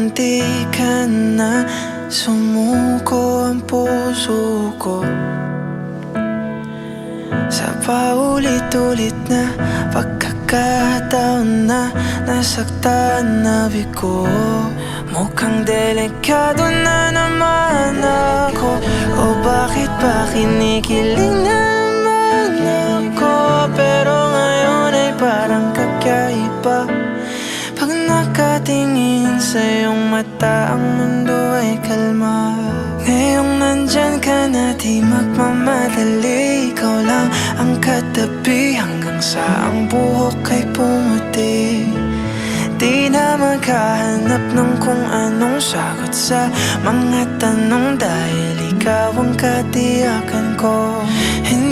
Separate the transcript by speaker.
Speaker 1: munti ka na sumuko ang puso ko sa paulit-ulit na pagkakataon na nasaktan na bigo. Mukhang delikado na naman ako, o bakit ba kinikilig na naman ako? Pero ngayon ay parang kakaiba. Pag nakatingin sa iyong mata, ang mundo ay kalma. Ngayong nandyan ka na, di magmamadali. Ikaw lang ang katabi hanggang sa ang buhok ay pumuti. Di na maghahanap ng kung anong sagot sa mga tanong, dahil ikaw ang katiyakan ko.